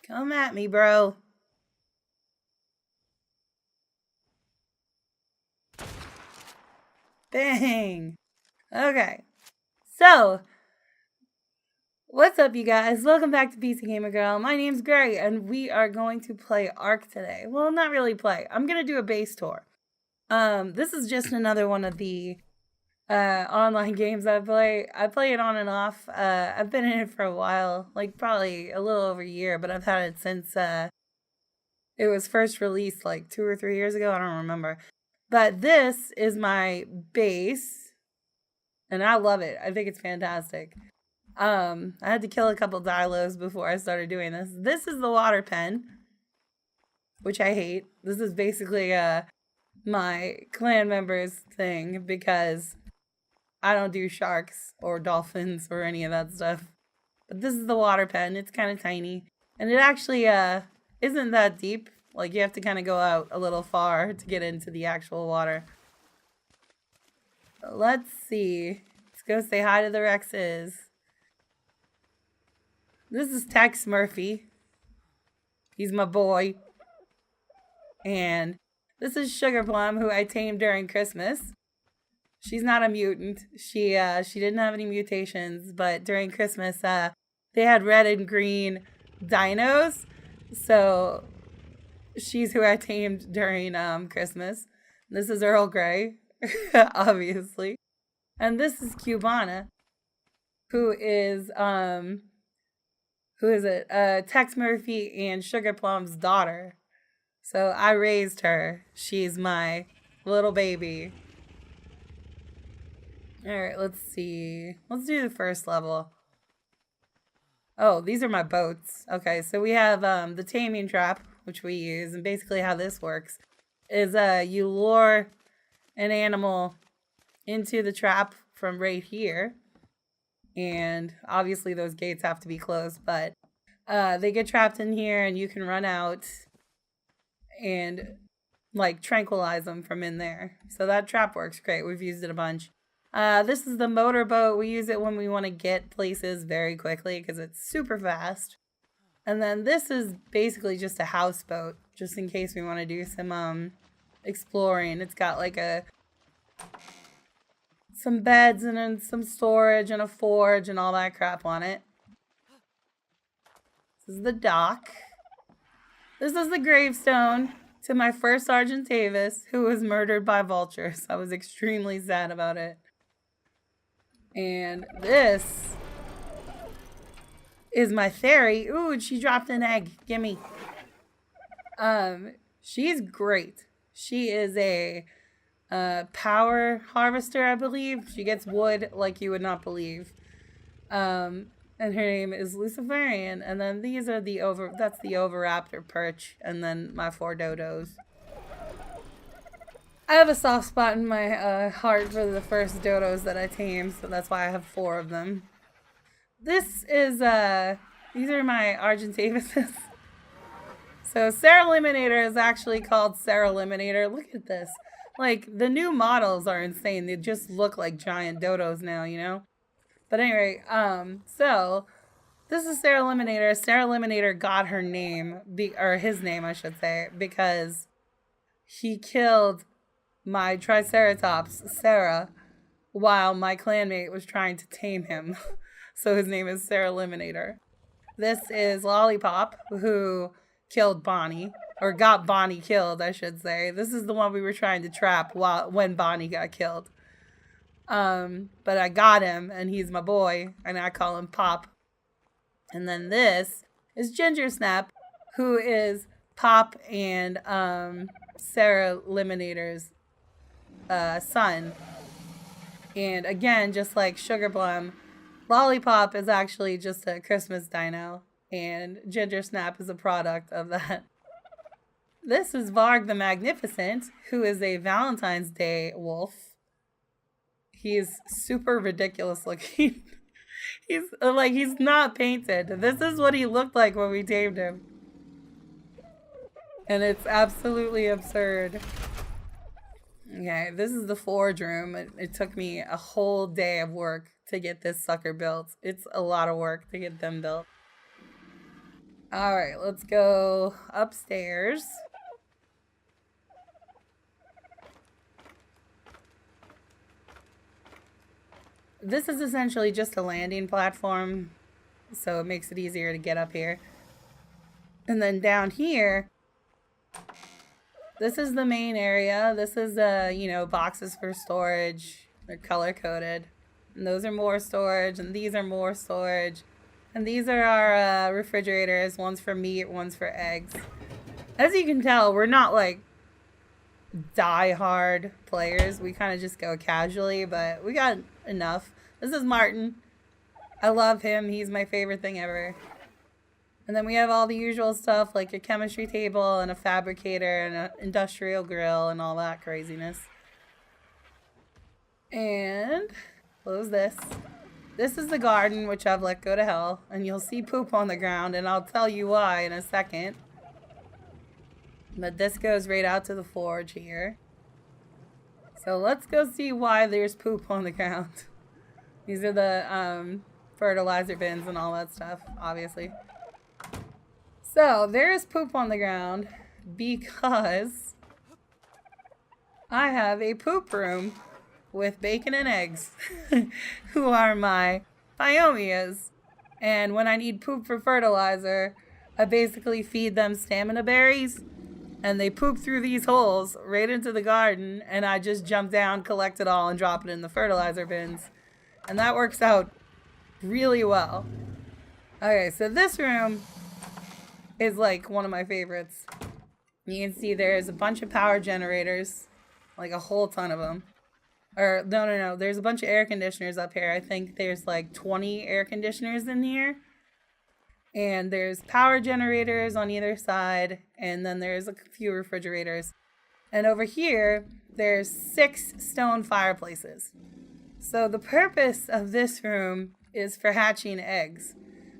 Come at me, bro. Bang. Okay. So, what's up, you guys? Welcome back to PC Gamer Girl. My name's Gray, and we are going to play ARK today. Well, not really play. I'm gonna do a base tour. This is just another one of the online games I play. I play it on and off. I've been in it for a while, like probably a little over a year, but I've had it since it was first released like 2 or 3 years ago. I don't remember. But this is my base, and I love it. I think it's fantastic. I had to kill a couple Dilos before I started doing this. This is the water pen, which I hate. This is basically my clan members thing because I don't do sharks or dolphins or any of that stuff. But this is the water pen. It's kind of tiny, and it actually isn't that deep. Like, you have to kind of go out a little far to get into the actual water. Let's see. Let's go say hi to the Rexes. This is Tex Murphy. He's my boy. And this is Sugar Plum, who I tamed during Christmas. She's not a mutant. She didn't have any mutations, but during Christmas, they had red and green dinos. So she's who I tamed during Christmas. This is Earl Grey, obviously. And this is Cubana, who is Tex Murphy and Sugar Plum's daughter. So I raised her. She's my little baby. Alright, let's see. Let's do the first level. Oh, these are my boats. Okay, so we have the taming trap, which we use, and basically how this works is you lure an animal into the trap from right here, and obviously those gates have to be closed, but they get trapped in here and you can run out and like tranquilize them from in there. So that trap works great. We've used it a bunch. This is the motorboat. We use it when we want to get places very quickly because it's super fast. And then this is basically just a houseboat, just in case we want to do some exploring. It's got like some beds and then some storage and a forge and all that crap on it. This is the dock. This is the gravestone to my first Sergeant Davis, who was murdered by vultures. I was extremely sad about it. And this is my fairy. Ooh, she dropped an egg. Gimme. She's great. She is a power harvester, I believe. She gets wood like you would not believe. And her name is Luciferian. And then these are that's the Overraptor perch. And then my 4 dodos. I have a soft spot in my heart for the first dodos that I tamed, so that's why I have 4 of them. This is, these are my Argentavises. So Sarah Eliminator is actually called Sarah Eliminator. Look at this. Like, the new models are insane. They just look like giant dodos now, you know? But anyway, so this is Sarah Eliminator. Sarah Eliminator got her name, or his name, I should say, because he killed my Triceratops, Sarah, while my clanmate was trying to tame him. So his name is Sarah Eliminator. This is Lollipop, who killed Bonnie, or got Bonnie killed, I should say. This is the one we were trying to trap when Bonnie got killed. But I got him, and he's my boy, and I call him Pop. And then this is Ginger Snap, who is Pop and Sarah Eliminator's son. And again, just like Sugar Plum, Lollipop is actually just a Christmas dino, and Ginger Snap is a product of that. This is Varg the Magnificent, who is a Valentine's Day wolf. He's super ridiculous looking. He's not painted. This is what he looked like when we tamed him. And it's absolutely absurd. Okay, this is the forge room. It took me a whole day of work to get this sucker built. It's a lot of work to get them built. All right, let's go upstairs. This is essentially just a landing platform, so it makes it easier to get up here. And then down here, this is the main area. This is, boxes for storage. They're color coded. And those are more storage, and these are more storage. And these are our refrigerators. One's for meat, one's for eggs. As you can tell, we're not like die-hard players. We kind of just go casually, but we got enough. This is Martin. I love him. He's my favorite thing ever. And then we have all the usual stuff like a chemistry table and a fabricator and an industrial grill and all that craziness. And close this. This is the garden, which I've let go to hell. And you'll see poop on the ground, and I'll tell you why in a second. But this goes right out to the forge here. So let's go see why there's poop on the ground. These are the fertilizer bins and all that stuff, obviously. So there is poop on the ground because I have a poop room with bacon and eggs, who are my Phiomias. And when I need poop for fertilizer, I basically feed them stamina berries, and they poop through these holes right into the garden, and I just jump down, collect it all, and drop it in the fertilizer bins. And that works out really well. Okay, so this room is like one of my favorites. You can see there's a bunch of power generators, like a whole ton of them. Or, no, there's a bunch of air conditioners up here. I think there's like 20 air conditioners in here. And there's power generators on either side. And then there's a few refrigerators. And over here, there's 6 stone fireplaces. So the purpose of this room is for hatching eggs.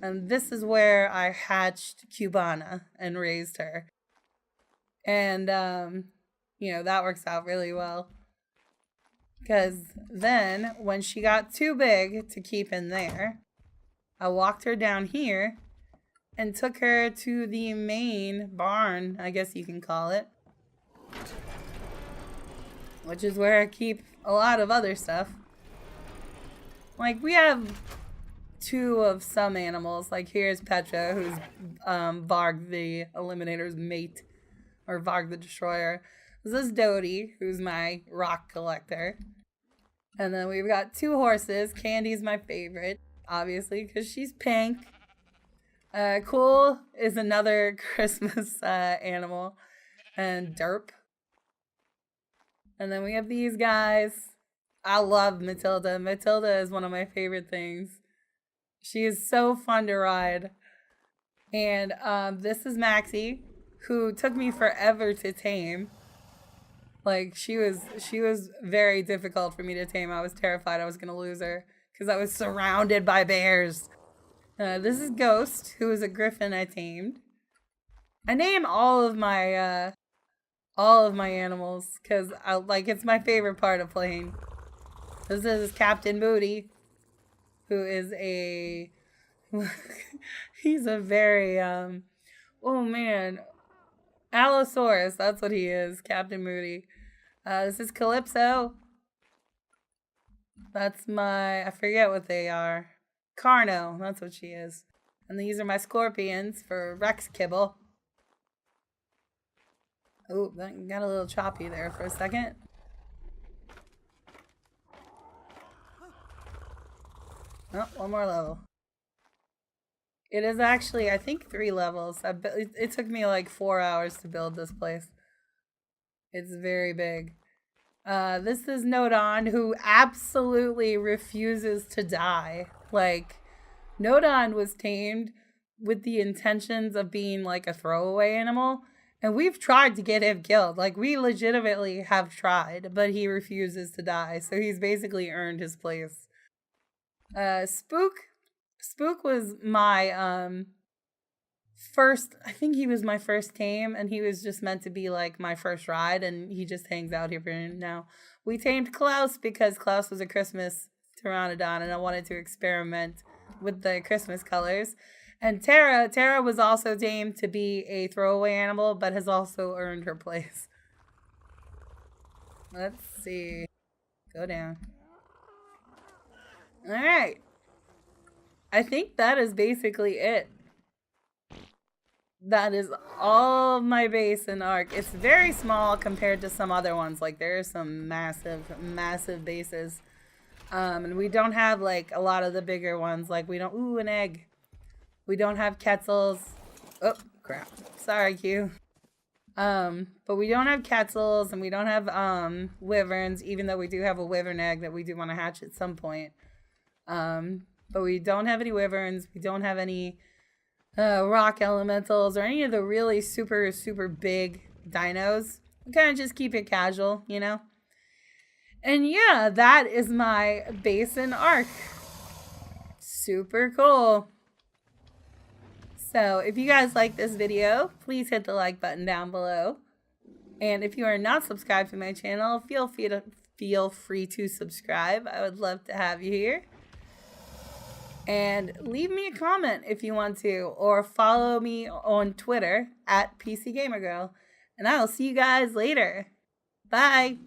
And this is where I hatched Cubana and raised her. And, that works out really well. Because then, when she got too big to keep in there, I walked her down here and took her to the main barn, I guess you can call it. Which is where I keep a lot of other stuff. Like, we have 2 of some animals. Like, here's Petra, who's Varg the Eliminator's mate. Or Varg the Destroyer. This is Dodie, who's my rock collector. And then we've got 2 horses. Candy's my favorite, obviously, because she's pink. Cool is another Christmas animal. And Derp. And then we have these guys. I love Matilda. Matilda is one of my favorite things. She is so fun to ride. And this is Maxie, who took me forever to tame. Like, she was very difficult for me to tame. I was terrified I was going to lose her because I was surrounded by bears. This is Ghost, who is a griffin I tamed. I name all of my animals because it's my favorite part of playing. This is Captain Moody, who is he's a very, Allosaurus, that's what he is, Captain Moody. This is Calypso. That's I forget what they are. Carno, that's what she is. And these are my scorpions for Rex Kibble. Oh, that got a little choppy there for a second. Oh, one more level. It is actually, I think, 3 levels. It took me like 4 hours to build this place. It's very big. This is Nodon, who absolutely refuses to die. Like, Nodon was tamed with the intentions of being like a throwaway animal. And we've tried to get him killed. Like, we legitimately have tried, but he refuses to die. So he's basically earned his place. Spook was my I think he was my first tame, and he was just meant to be like my first ride, and he just hangs out here for now. We tamed Klaus because Klaus was a Christmas pteranodon, and I wanted to experiment with the Christmas colors. And Tara was also tamed to be a throwaway animal, but has also earned her place. Let's see. Go down. All right. I think that is basically it. That is all my base in ARK. It's very small compared to some other ones. Like there are some massive, massive bases. And we don't have like a lot of the bigger ones. Like we don't, ooh, an egg. We don't have Quetzals. Oh, crap. Sorry, Q. But we don't have Quetzals and we don't have wyverns, even though we do have a wyvern egg that we do want to hatch at some point. But we don't have any wyverns. We don't have any rock elementals or any of the really super, super big dinos. We kind of just keep it casual, you know? And yeah, that is my base in ARK. Super cool. So if you guys like this video, please hit the like button down below. And if you are not subscribed to my channel, feel free to subscribe. I would love to have you here. And leave me a comment if you want to, or follow me on Twitter at PC Gamer Girl. And I will see you guys later. Bye.